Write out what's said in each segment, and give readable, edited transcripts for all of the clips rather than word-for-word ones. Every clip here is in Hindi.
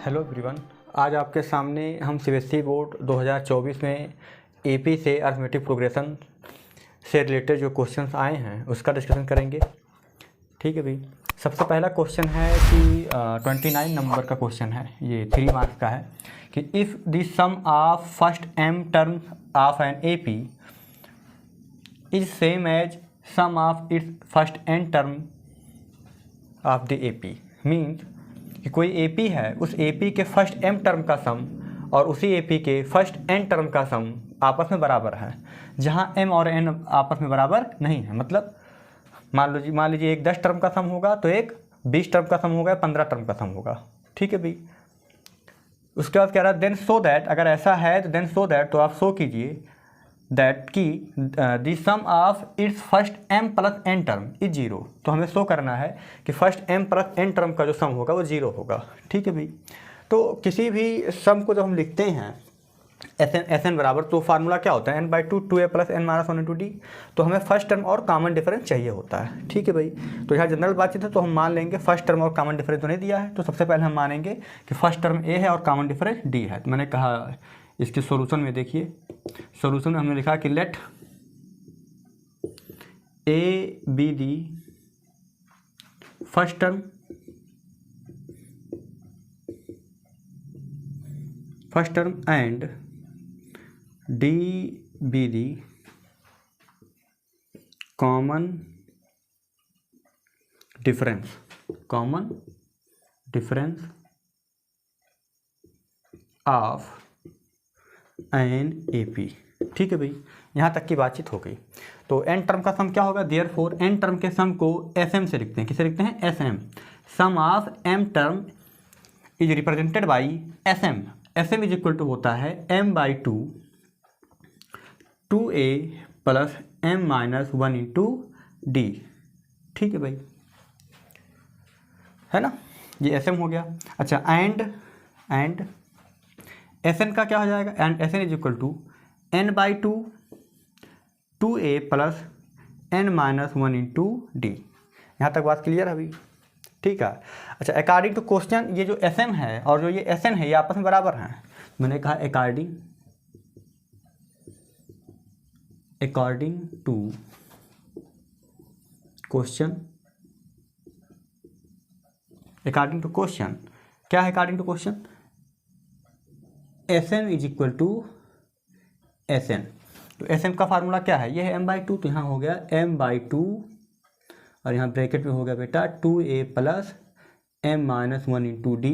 हेलो एवरीवन, आज आपके सामने हम सीबीएसई बोर्ड 2024 में एपी से अरिथमेटिक प्रोग्रेशन से रिलेटेड जो क्वेश्चंस आए हैं उसका डिस्कशन करेंगे। ठीक है भाई, सबसे पहला क्वेश्चन है कि 29 नंबर का क्वेश्चन है, ये 3 मार्क्स का है कि if the sum of first m term of an AP is same as sum of its first n term of the AP, means कि कोई एपी है, उस एपी के फर्स्ट m टर्म का सम और उसी एपी के फर्स्ट n टर्म का सम आपस में बराबर है, जहां m और n आपस में बराबर नहीं है। मतलब मान लीजिए एक 10 टर्म का सम होगा तो एक 20 टर्म का सम होगा, 15 टर्म का सम होगा। ठीक है भाई, उसके बाद कह रहा है देन सो दैट, अगर ऐसा है तो देन सो दैट, तो आप सो कीजिए दैट की the sum of its first m plus n term is zero. तो हमें शो करना है कि first m plus n term का जो सम होगा वो जीरो होगा। ठीक है भाई, तो किसी भी सम को जब हम लिखते हैं एस एन बराबर, तो फार्मूला क्या होता है n/2 2a plus n minus 1 × d। तो हमें फर्स्ट टर्म और कॉमन डिफरेंस चाहिए होता है। ठीक है भाई, तो यहाँ जनरल बातचीत है तो हम मान लेंगे फर्स्ट टर्म और कॉमन डिफरेंस तो नहीं दिया है, तो सबसे पहले हम मानेंगे कि फर्स्ट टर्म a है और कॉमन डिफरेंस d है। तो मैंने कहा इसके सॉल्यूशन में देखिए, सॉल्यूशन में हमने लिखा कि let a be the first term and d be the common difference of an AP. ठीक है भाई, यहाँ तक की बातचीत हो गई। तो एन टर्म का सम क्या होगा, देयरफॉर एन टर्म के सम को एस एम से लिखते हैं। किसे लिखते हैं, S M. Sum of M term is represented by S M. S M is equal to होता है m/2 2a plus m minus 1 × d। ठीक है भाई, है ना, ये एस एम हो गया। अच्छा, एंड एस एन का क्या हो जाएगा, and S N is equal to n/2 2a plus n minus 1 × d। यहाँ तक बात क्लियर है अभी। ठीक है। अच्छा, अकॉर्डिंग टू क्वेश्चन ये जो एस एम है और जो ये एस एन है ये आपस में बराबर हैं। मैंने कहा according to question, according to question क्या है, according to question S M is equal to S N. तो एस एम का फार्मूला क्या है, ये है m/2, तो यहाँ हो गया m/2 और यहाँ ब्रैकेट में हो गया बेटा 2a plus m minus 1 × d।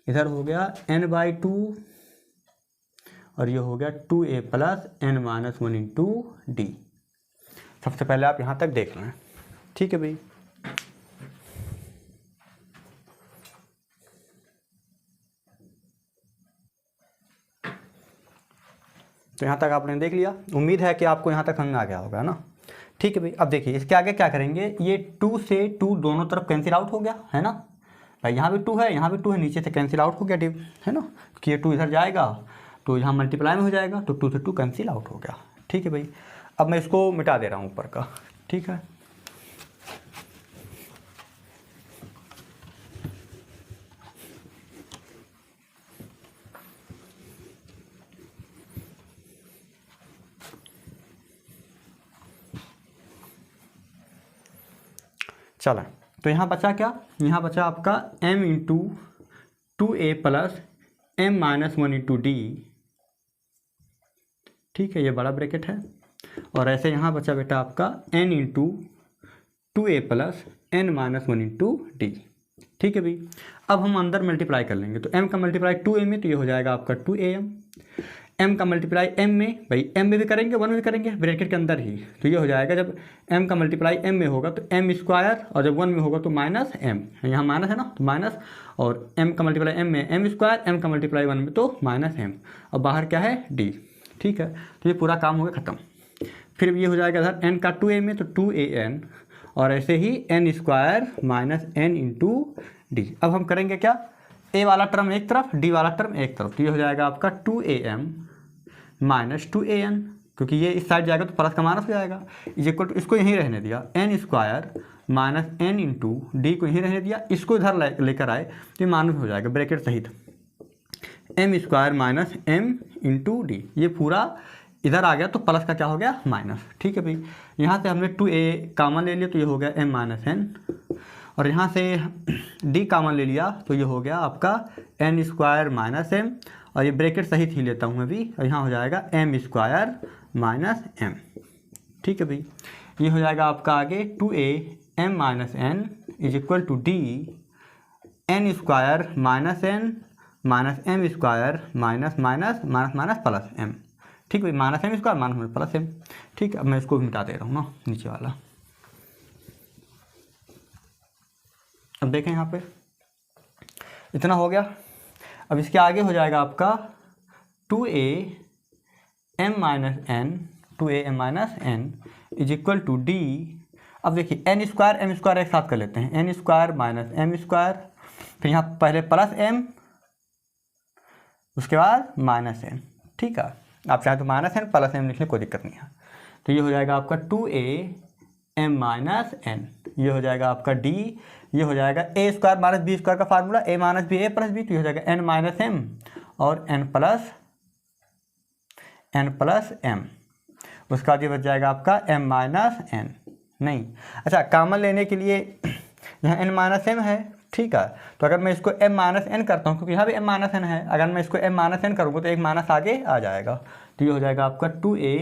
इधर हो गया n/2 और ये हो गया 2a plus n minus 1 × d। सबसे पहले आप यहाँ तक देख लें। ठीक है भाई, तो यहाँ तक आपने देख लिया। उम्मीद है कि आपको यहाँ तक समझ आ गया होगा ना। ठीक है भाई, अब देखिए इसके आगे क्या करेंगे, ये 2 से 2 दोनों तरफ कैंसिल आउट हो गया, है ना भाई। यहाँ भी 2 है, यहाँ भी 2 है, नीचे से कैंसिल आउट हो गया डिव, है ना, कि ये 2 इधर जाएगा तो यहाँ मल्टीप्लाई में हो जाएगा, तो 2 से 2 कैंसिल आउट हो गया। ठीक है भाई, अब मैं इसको मिटा दे रहा हूँ ऊपर का। ठीक है, चला, तो यहाँ बचा क्या, यहाँ बचा आपका m × 2a plus m minus 1 × d। ठीक है, ये बड़ा ब्रैकेट है, और ऐसे यहाँ बचा बेटा आपका n × 2a plus n minus 1 × d। ठीक है भाई, अब हम अंदर मल्टीप्लाई कर लेंगे, तो m का मल्टीप्लाई 2a में, तो ये हो जाएगा आपका 2am। m का मल्टीप्लाई m में, भाई m में भी करेंगे 1 में भी करेंगे, ब्रैकेट के अंदर ही, तो ये हो जाएगा जब m का मल्टीप्लाई m में होगा तो m स्क्वायर, और जब 1 में होगा तो माइनस m, यहाँ माइनस है ना, तो माइनस, और m का मल्टीप्लाई m में m स्क्वायर, m का मल्टीप्लाई 1 में तो माइनस m, और बाहर क्या है d। ठीक है, तो ये पूरा काम हो गया ख़त्म। फिर ये हो जाएगा इधर n का 2a में, तो 2an, और ऐसे ही n square minus n × d। अब हम करेंगे क्या, a वाला टर्म एक तरफ, d वाला टर्म एक तरफ, तो ये हो जाएगा आपका 2am माइनस 2an, क्योंकि ये इस साइड जाएगा तो प्लस का माइनस हो जाएगा, इज इक्वल टू, इसको यहीं रहने दिया, n square minus N into D को यहीं रहने दिया, इसको इधर लेकर आए तो ये माइनस हो जाएगा ब्रैकेट सहित M square minus M into D, ये पूरा इधर आ गया तो प्लस का क्या हो गया माइनस। ठीक है भाई, यहाँ से हमने 2a कॉमन ले लिया तो ये हो गया m माइनस एन, और यहाँ से d कॉमन ले लिया तो ये हो गया आपका n स्क्वायर माइनस एम, और ये ब्रैकेट सहित ही लेता हूँ मैं भी, और यहाँ हो जाएगा m स्क्वायर माइनस एम। ठीक है भाई, ये हो जाएगा आपका आगे 2a m minus n is equal to d n square minus n minus m square minus minus minus minus plus m. ठीक है, minus m square minus minus plus m. ठीक है, अब मैं इसको भी मिटा दे रहा हूँ ना नीचे वाला। अब देखें यहाँ पे इतना हो गया। अब इसके आगे हो जाएगा आपका 2a m minus n is equal to d. अब देखिए n स्क्वायर एम स्क्वायर एक साथ कर लेते हैं, n square minus m square, फिर यहाँ पहले प्लस एम उसके बाद माइनस एन। ठीक है, आप चाहे तो माइनस एन प्लस एम लिख लें, कोई दिक्कत नहीं है। तो ये हो जाएगा आपका 2a m माइनस एन, ये हो जाएगा आपका d, ये हो जाएगा a square minus B square का formula a minus B a plus B, तो ये हो जाएगा n माइनस एम और n प्लस एम। उसका बाद ये बच जाएगा आपका m माइनस एन, नहीं अच्छा कॉमन लेने के लिए यहाँ n माइनस एम है। ठीक है, तो अगर मैं इसको m माइनस एन करता हूँ, क्योंकि यहाँ भी m माइनस एन है, अगर मैं इसको m माइनस एन करूँगा तो एक माइनस आगे आ जाएगा, तो ये हो जाएगा आपका 2a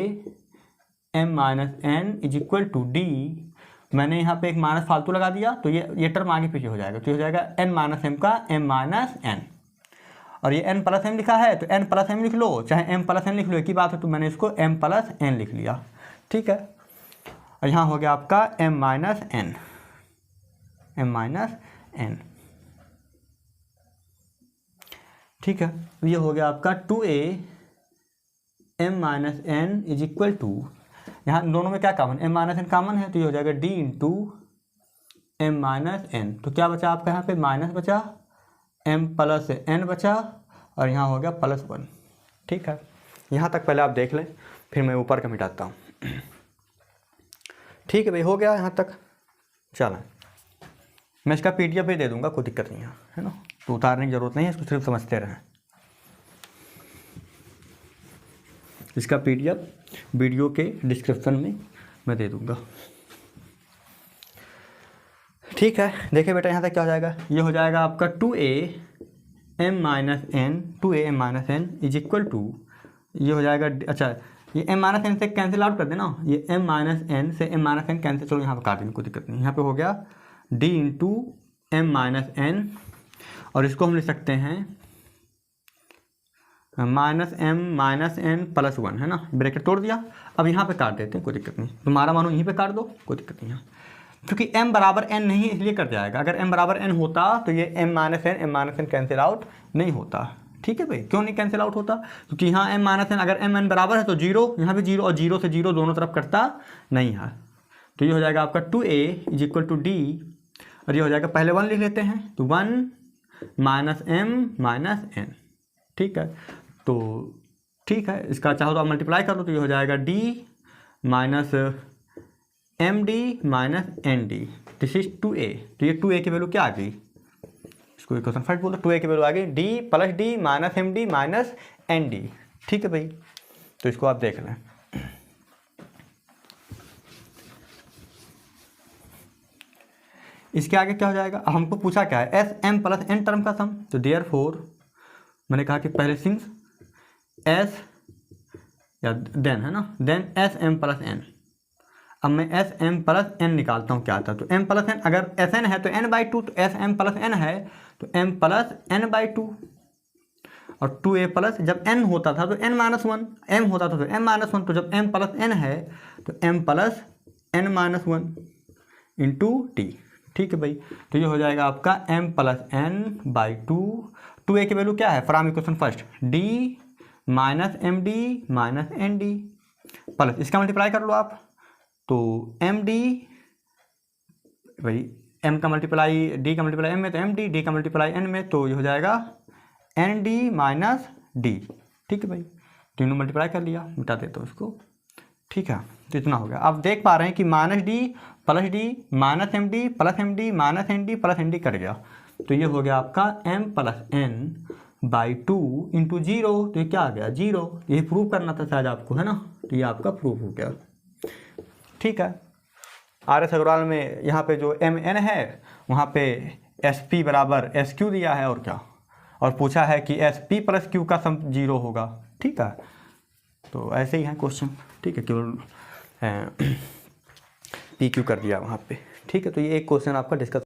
m minus n is equal to d. मैंने यहाँ पे एक माइनस फालतू लगा दिया तो ये टर्म आगे पीछे हो जाएगा, तो ये हो जाएगा n माइनस एम का m माइनस एन, और ये n प्लस एम लिखा है तो n प्लस एम लिख लो, चाहे m प्लस एन लिख लो, एक ही बात है, तो मैंने इसको m प्लस एन लिख लिया। ठीक है, और यहाँ हो गया आपका m माइनस एन। ठीक है, ये हो गया आपका 2a m minus n is equal to, यहाँ दोनों में क्या common, m minus n common है, तो ये हो जाएगा d into m minus n. तो क्या बचा आपका यहाँ पे माइनस बचा, m प्लस एन बचा, और यहाँ हो गया प्लस 1। ठीक है, यहाँ तक पहले आप देख लें, फिर मैं ऊपर का मिटाता हूँ। ठीक है भाई, हो गया यहाँ तक। चलें, मैं इसका PDF भी दे दूंगा, कोई दिक्कत नहीं है ना, तो उतारने की ज़रूरत नहीं है, इसको सिर्फ समझते रहें। इसका PDF वीडियो के डिस्क्रिप्शन में मैं दे दूंगा। ठीक है, देखिए बेटा यहाँ तक क्या हो जाएगा, ये हो जाएगा आपका 2a m minus n is equal to, ये हो जाएगा अच्छा ये m माइनस एन से कैंसिल आउट कर देना, ये m माइनस एन से m माइनस एन कैंसिल, चलो यहाँ पर काट देंगे, कोई दिक्कत नहीं। यहाँ पे हो गया d into m minus n, और इसको हम लिख सकते हैं माइनस एन प्लस 1, है ना, ब्रैकेट तोड़ दिया। अब यहाँ पे काट देते हैं, कोई दिक्कत नहीं, तुम्हारा मानो यहीं पे काट दो, कोई दिक्कत नहीं है, क्योंकि m बराबर n नहीं इसलिए कट जाएगा। अगर m बराबर n होता तो ये m minus n cancel out नहीं होता। ठीक है भाई, क्यों नहीं कैंसिल आउट होता, क्योंकि यहाँ m माइनस एन अगर m n बराबर है तो 0, यहाँ भी 0, और 0 से 0 दोनों तरफ कटता नहीं है। तो ये हो जाएगा आपका 2a is equal to D, और ये हो जाएगा पहले 1 लिख लेते हैं, तो 1 माइनस एम माइनस एन। ठीक है, तो ठीक है, इसका चाहो तो आप मल्टीप्लाई कर लो, तो ये हो जाएगा d minus m d minus n d, this is 2a। तो ये 2a की वैल्यू क्या आ गई, इसको इक्वेशन फर्स्ट बोल दो, 2a की वैल्यू आ गई d plus d minus m d minus n d. ठीक है भाई, तो इसको आप देख लें। इसके आगे क्या हो जाएगा, हमको पूछा क्या है, s m plus n term का सम, तो देयरफॉर मैंने कहा कि पहले सिंस एस या देन, है ना, then s m plus n. अब मैं एस एम प्लस एन निकालता हूँ क्या आता है, तो एम प्लस एन, अगर एस एन है तो एन बाई टू, तो एस एम प्लस एन है तो m plus n by two, और 2a प्लस जब n होता था तो n माइनस 1, m होता था तो m माइनस 1, तो जब m प्लस n है तो m plus n minus 1 into t. ठीक है भाई, तो ये हो जाएगा आपका m plus n by two, 2a की वैल्यू क्या है from equation first, d minus m d minus n d, plus इसका मल्टीप्लाई कर लो आप, तो एम डी भाई m का मल्टीप्लाई d का मल्टीप्लाई m में, तो एम डी, d का मल्टीप्लाई n में, तो ये हो जाएगा एन डी माइनस डी। ठीक है भाई, तीनों मल्टीप्लाई कर लिया, मिटा देता हूँ इसको, ठीक है, तो इतना हो गया। अब देख पा रहे हैं कि minus d plus d minus m d plus m d minus n d plus n d cut गया, तो ये हो गया आपका m plus n by 2 into zero, तो ये क्या आ गया 0। ये प्रूव करना था शायद आपको, है ना, तो ये आपका प्रूव हो गया। ठीक है, आर एस अग्रवाल में यहाँ पे जो एम एन है वहाँ पे एस पी बराबर एस क्यू दिया है और क्या, और पूछा है कि एस पी प्लस क्यू का सम 0 होगा। ठीक है, तो ऐसे ही है क्वेश्चन। ठीक है, केवल पी क्यू कर दिया वहाँ पे। ठीक है, तो ये एक क्वेश्चन आपका डिस्कस